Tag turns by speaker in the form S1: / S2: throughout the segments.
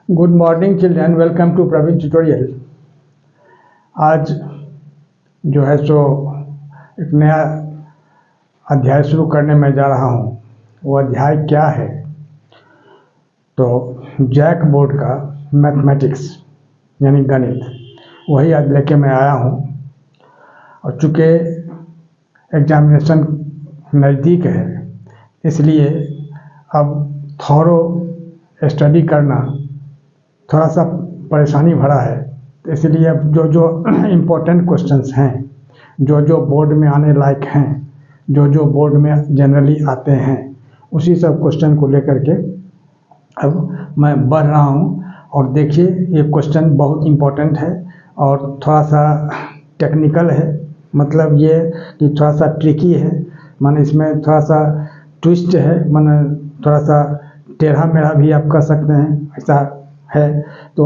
S1: Good morning children, welcome to Praveen tutorial. आज जो है सो एक नया अध्याय शुरू करने में जा रहा हूँ। वो अध्याय क्या है? तो जैक बोर्ड का मैथमेटिक्स यानी गणित, वही आज लेके मैं आया हूँ। और चूँकि एग्जामिनेशन नज़दीक है, इसलिए अब थॉरो स्टडी करना थोड़ा सा परेशानी भरा है। तो इसलिए अब जो इम्पोर्टेंट क्वेश्चंस हैं, जो बोर्ड में आने लायक हैं, जो बोर्ड में जनरली आते हैं, उसी सब क्वेश्चन को लेकर के अब मैं बढ़ रहा हूँ। और देखिए, ये क्वेश्चन बहुत इम्पोर्टेंट है और थोड़ा सा टेक्निकल है। मतलब ये कि थोड़ा सा ट्रिकी है, माने इसमें थोड़ा सा ट्विस्ट है, माने थोड़ा सा टेढ़ा मेढ़ा भी आप कह सकते हैं, ऐसा है। तो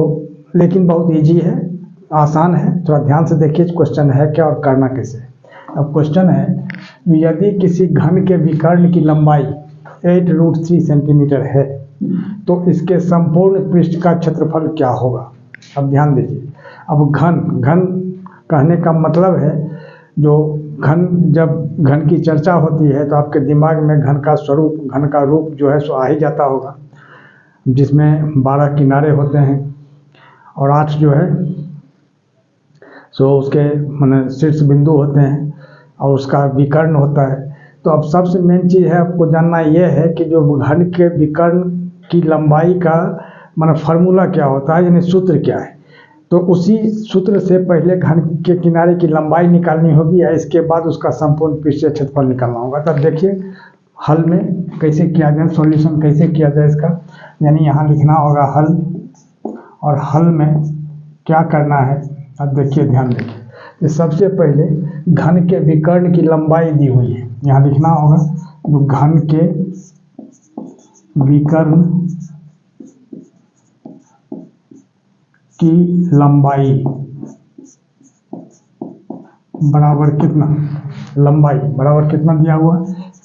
S1: लेकिन बहुत इजी है, आसान है। थोड़ा ध्यान से देखिए क्वेश्चन है क्या और करना कैसे। अब क्वेश्चन है, यदि किसी घन के विकर्ण की लंबाई 8√3 सेंटीमीटर है तो इसके संपूर्ण पृष्ठ का क्षेत्रफल क्या होगा? अब ध्यान दीजिए। अब घन कहने का मतलब है, जो घन, जब घन की चर्चा होती है तो आपके दिमाग में घन का स्वरूप, घन का रूप जो है सो आ ही जाता होगा, जिसमें 12 किनारे होते हैं और 8 जो है सो उसके माने शीर्ष बिंदु होते हैं और उसका विकर्ण होता है। तो अब सबसे मेन चीज़ है आपको जानना ये है कि जो घन के विकर्ण की लंबाई का माने फार्मूला क्या होता है, यानी सूत्र क्या है। तो उसी सूत्र से पहले घन के किनारे की लंबाई निकालनी होगी या इसके बाद उसका संपूर्ण पृष्ठीय क्षेत्रफल निकालना होगा। तब देखिए हल में कैसे किया जाए, सॉल्यूशन कैसे किया जाए इसका। यानी यहाँ लिखना होगा हल, और हल में क्या करना है अब देखिए, ध्यान देखिए। तो सबसे पहले घन के विकर्ण की लंबाई दी हुई है, यहाँ लिखना होगा जो घन के विकर्ण की लंबाई बराबर कितना, लंबाई बराबर कितना दिया हुआ,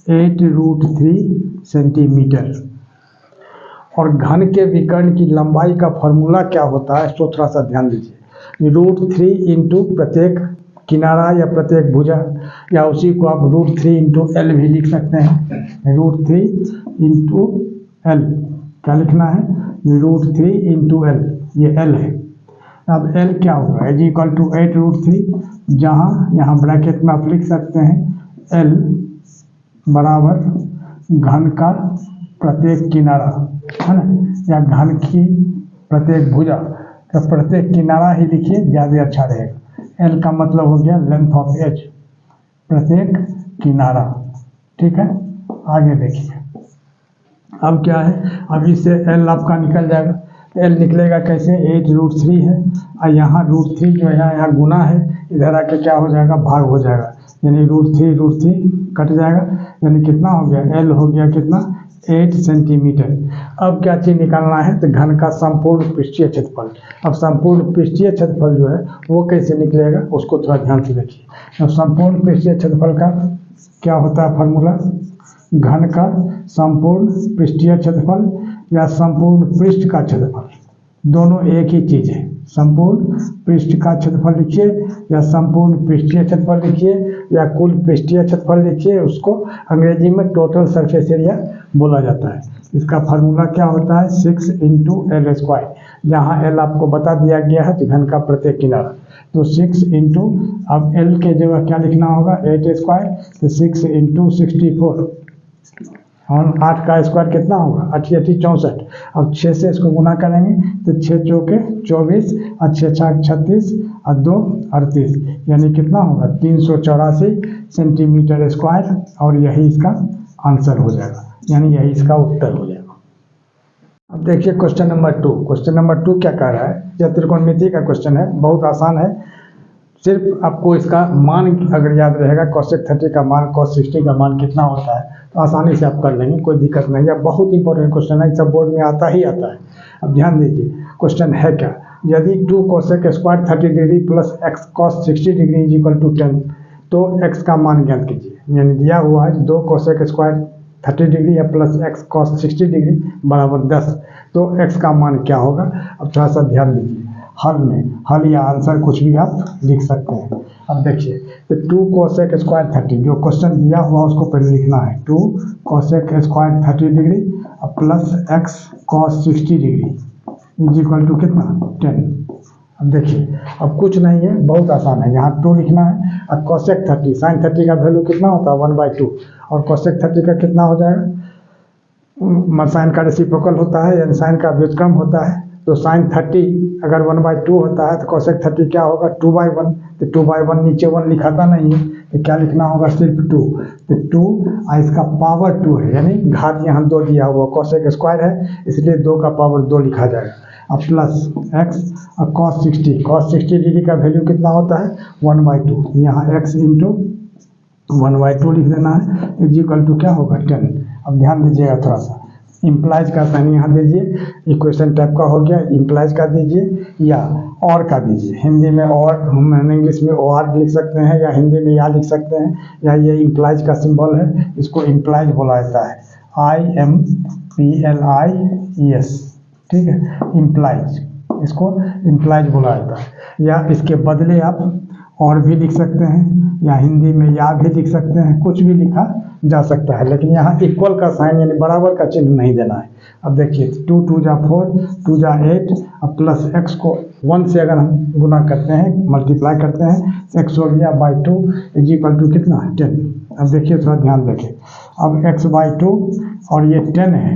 S1: 8√3 सेंटीमीटर। और घन के विकर्ण की लंबाई का फॉर्मूला क्या होता है, तो थोड़ा सा ध्यान दीजिए। √3 इंटू प्रत्येक किनारा या प्रत्येक भुजा, या उसी को आप √3 इंटू एल भी लिख सकते हैं। √3 इंटू एल क्या लिखना है, √3 इंटू एल, ये एल है। अब एल क्या होगा, इज इक्वल टू 8√3, जहाँ यहाँ ब्रैकेट में आप लिख सकते हैं एल बराबर घन का प्रत्येक किनारा, है ना, या घन की प्रत्येक भुजा। तो प्रत्येक किनारा ही लिखिए, ज़्यादा अच्छा रहेगा। एल का मतलब हो गया लेंथ ऑफ एज, प्रत्येक किनारा। ठीक है, आगे देखिए। अब क्या है, अब इससे एल आपका निकल जाएगा। एल निकलेगा कैसे, 8√3 है और यहाँ √3 जो है यहाँ गुना है, इधर आके क्या हो जाएगा, भाग हो जाएगा। यानी √3 कट जाएगा, यानी कितना हो गया, एल हो गया कितना, 8 सेंटीमीटर। अब क्या चीज़ निकालना है, तो घन का संपूर्ण पृष्ठीय क्षेत्रफल। अब संपूर्ण पृष्ठीय क्षेत्रफल जो है वो कैसे निकलेगा, उसको थोड़ा ध्यान से देखिए। अब संपूर्ण पृष्ठीय क्षेत्रफल का क्या होता है फार्मूला, घन का संपूर्ण पृष्ठीय क्षेत्रफल या संपूर्ण पृष्ठ का क्षेत्रफल, दोनों एक ही चीज़ है। संपूर्ण पृष्ठ का क्षेत्रफल लिखिए या संपूर्ण पृष्ठीय क्षेत्रफल लिखिए या कुल पृष्ठीय क्षेत्रफल लिखिए, उसको अंग्रेजी में टोटल सरफेस एरिया बोला जाता है। इसका फार्मूला क्या होता है, 6 इंटू एल स्क्वायर, जहाँ एल आपको बता दिया गया है, तो घन का प्रत्येक किनारा। तो 6 इंटू, अब एल के जगह क्या लिखना होगा, 8 स्क्वायर, तो 6 इंटू 64, और 8 का स्क्वायर कितना होगा, 8 64। अब 6 से इसको गुना करेंगे तो 6 चौके 24 और 6 छक 36 और 2 38, यानी कितना होगा, 384 सेंटीमीटर स्क्वायर। और यही इसका आंसर हो जाएगा, यानी यही इसका उत्तर हो जाएगा। अब देखिए क्वेश्चन नंबर 2। क्वेश्चन नंबर 2 क्या कह रहा है, यह त्रिकोणमिति का क्वेश्चन है, बहुत आसान है। सिर्फ आपको इसका मान अगर याद रहेगा, cos 30 का मान, cos 60 का मान कितना होता है, तो आसानी से आप कर लेंगे, कोई दिक्कत नहीं है। बहुत इंपॉर्टेंट क्वेश्चन है, सब बोर्ड में आता ही आता है। अब ध्यान दीजिए, क्वेश्चन है क्या, यदि 2 cosec square 30 degree plus x cos 60 degree is equal to 10, तो x का मान ज्ञात कीजिए। यानी दिया हुआ है 2 cosec स्क्वायर 30 डिग्री या प्लस x cos 60 डिग्री बराबर 10। तो x का मान क्या होगा? अब थोड़ा सा ध्यान दीजिए, हल या आंसर कुछ भी आप लिख सकते हैं। अब देखिए, तो 2 cosec स्क्वायर 30, जो क्वेश्चन दिया हुआ उसको पहले लिखना है। 2 cosec स्क्वायर 30 डिग्री अब plus x cos 60 degree is equal to कितना? 10। अब देखिए, अब कुछ नहीं है, बहुत आसान है, यहाँ 2 लिखना है। अब cosec 30, sin 30 का वैल्यू कितना होता है? 1/2। और cosec 30 का कितना हो जाएगा? साइन का रेसिप्रोकल होता है, यानी साइन का व्युत्क्रम होता है। तो sin 30 अगर 1/2 होता है तो cosec 30 क्या होगा? 2/1। तो 2/1 नीचे 1 लिखाता नहीं है, तो क्या लिखना होगा? सिर्फ 2। तो 2 इसका पावर 2 है, यानी घात यहाँ 2 दिया हुआ, cosec स्क्वायर है इसलिए 2 का पावर 2 लिखा जाएगा। अब प्लस x और cos 60 डिग्री का वैल्यू कितना होता है? 1/2। यहाँ x इंटू 1/2 लिख देना है, इज इक्वल टू क्या होगा? 10। अब ध्यान दीजिएगा थोड़ा सा, इम्प्लाइज का साइन यहाँ दीजिए, इक्वेशन टाइप का हो गया, इम्प्लाइज का दीजिए या और का दीजिए। हिंदी में और, हम इंग्लिश में और लिख सकते हैं, या हिंदी में या लिख सकते हैं, या ये इम्प्लाइज का सिंबल है, इसको इम्प्लाइज बोला जाता है, IMPLIES, ठीक है, इम्प्लाइज, इसको इम्प्लाइज बोला जाता है। या इसके बदले आप और भी लिख सकते हैं, या हिंदी में या भी लिख सकते हैं, कुछ भी लिखा जा सकता है, लेकिन यहाँ इक्वल का साइन यानी बराबर का चिन्ह नहीं देना है। अब देखिए, 2 2 जा 4, 2 जा 8, अब प्लस x को 1 से अगर हम गुना करते हैं, मल्टीप्लाई करते हैं, x हो गया /2 इज इक्वल टू कितना? 10। अब देखिए, थोड़ा ध्यान देखें, अब x/2 और ये 10 है,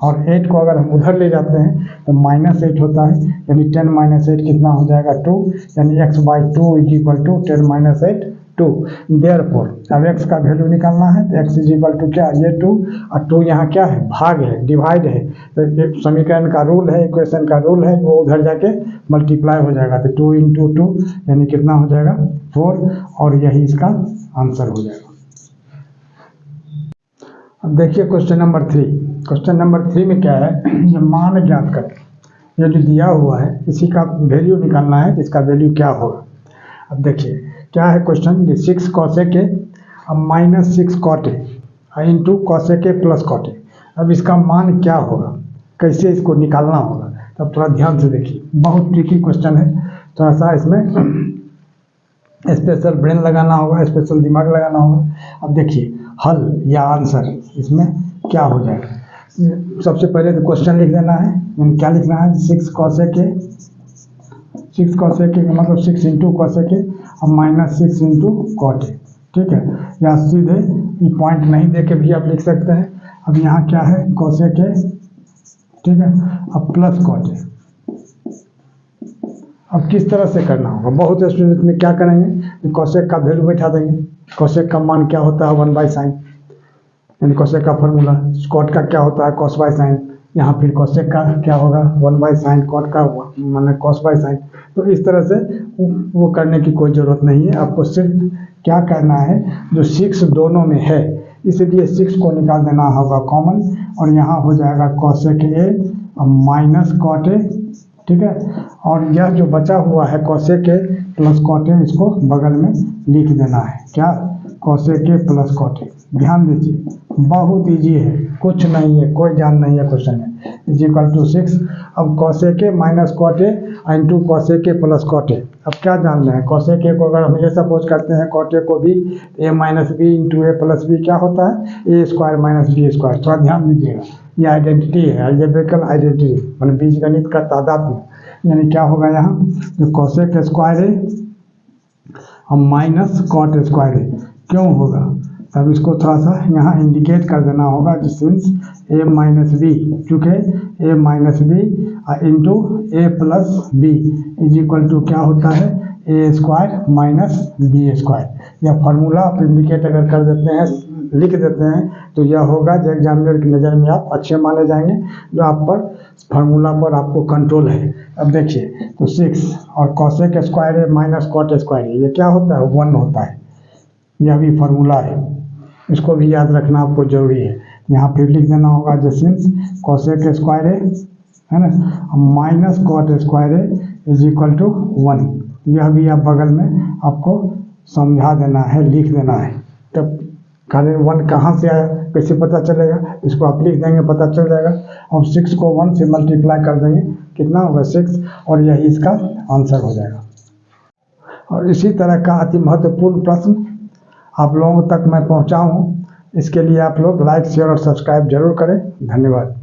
S1: और 8 को अगर हम उधर ले जाते हैं तो -8 होता है, यानी 10 - 8 कितना हो जाएगा? 2, यानी x/2 is equal to 10 - 8 2। Therefore अब x का वैल्यू निकालना है, तो x इज इक्वल टू क्या? ये 2, और 2 यहाँ क्या है? भाग है, डिवाइड है। तो समीकरण का रूल है, इक्वेशन का रूल है, वो उधर जाके मल्टीप्लाई हो जाएगा। तो 2 इंटू 2 यानी कितना हो जाएगा? 4, और यही इसका आंसर हो जाएगा। अब देखिए क्वेश्चन नंबर 3। क्वेश्चन नंबर 3 में क्या है? ये मान ज्ञात कर, ये जो दिया हुआ है इसी का वैल्यू निकालना है, इसका वैल्यू क्या होगा। अब देखिए क्या है क्वेश्चन, 6 cosec अब -6 cot into cosec plus cot। अब इसका मान क्या होगा, कैसे इसको निकालना होगा? तब थोड़ा ध्यान से देखिए, बहुत ट्रिकी क्वेश्चन है, थोड़ा सा इसमें स्पेशल ब्रेन लगाना होगा, स्पेशल दिमाग लगाना होगा। अब देखिए, हल या आंसर इसमें क्या हो जाएगा। सबसे पहले तो क्वेश्चन लिख देना है, क्या लिखना है? 6 cosec का मतलब 6 इंटू cosec और -6 इंटू cot, ठीक है। या सीधे ये पॉइंट नहीं दे के भी आप लिख सकते हैं। अब यहाँ क्या है? cosec, ठीक है, अब प्लस cot। अब किस तरह से करना होगा? बहुत स्टूडेंट में क्या करेंगे, cosec का वैल्यू बैठा देंगे। cosec का मान क्या होता है? 1/sin, यानी cosec का फॉर्मूला। cot का क्या होता है? cos/sin। यहाँ फिर cosec का क्या होगा? 1/sin, cot का माने cos/sin। तो इस तरह से वो करने की कोई ज़रूरत नहीं है, आपको सिर्फ क्या करना है, जो 6 दोनों में है इसलिए 6 को निकाल देना होगा कॉमन, और यहाँ हो जाएगा cosec A minus cot A, ठीक है। और यह जो बचा हुआ है cosec A plus cot A, इसको बगल में लिख देना है, क्या? cosec A plus cot A। ध्यान दीजिए, बहुत इजी है, कुछ नहीं है, कोई जान नहीं है क्वेश्चन में, इज इक्वल टू 6। अब cosec A minus cot A into cosec A plus cot A। अब क्या जानना है? cosec A को अगर हम ये सपोज करते हैं cot A को भी, a minus B into A plus B क्या होता है? A square minus B square. थोड़ा ध्यान दीजिएगा, ये आइडेंटिटी है, अलजेब्रिकल आइडेंटिटी, मतलब बीजगणित का तादात्म्य। यानी क्या होगा यहाँ, जो cosec स्क्वायर A और माइनस cot स्क्वायर A क्यों होगा, तब इसको थोड़ा सा यहाँ इंडिकेट कर देना होगा, सिंस a माइनस बी, चूँकि a minus B into A plus B is equal to क्या होता है? A square minus B square. यह फार्मूला आप इंडिकेट अगर कर देते हैं, लिख देते हैं, तो यह होगा जो एग्जामिनर की नज़र में आप अच्छे माने जाएंगे, जो आप पर फार्मूला पर आपको कंट्रोल है। अब देखिए, तो 6 और cosec square A minus cot square A, ये क्या होता है? 1 होता है। यह भी फार्मूला है, इसको भी याद रखना आपको जरूरी है। यहाँ फिर लिख देना होगा, जो सिंस cosec स्क्वायर A है ना minus cot square A is equal to 1। यह भी आप बगल में आपको समझा देना है, लिख देना है। तब कारण 1 कहाँ से आया कैसे पता चलेगा, इसको आप लिख देंगे पता चल जाएगा। हम 6 को 1 से मल्टीप्लाई कर देंगे, कितना होगा 6, और यही इसका आंसर हो जाएगा। और इसी तरह का अति महत्वपूर्ण प्रश्न आप लोगों तक मैं पहुंचाऊं, इसके लिए आप लोग लाइक शेयर और सब्सक्राइब जरूर करें। धन्यवाद।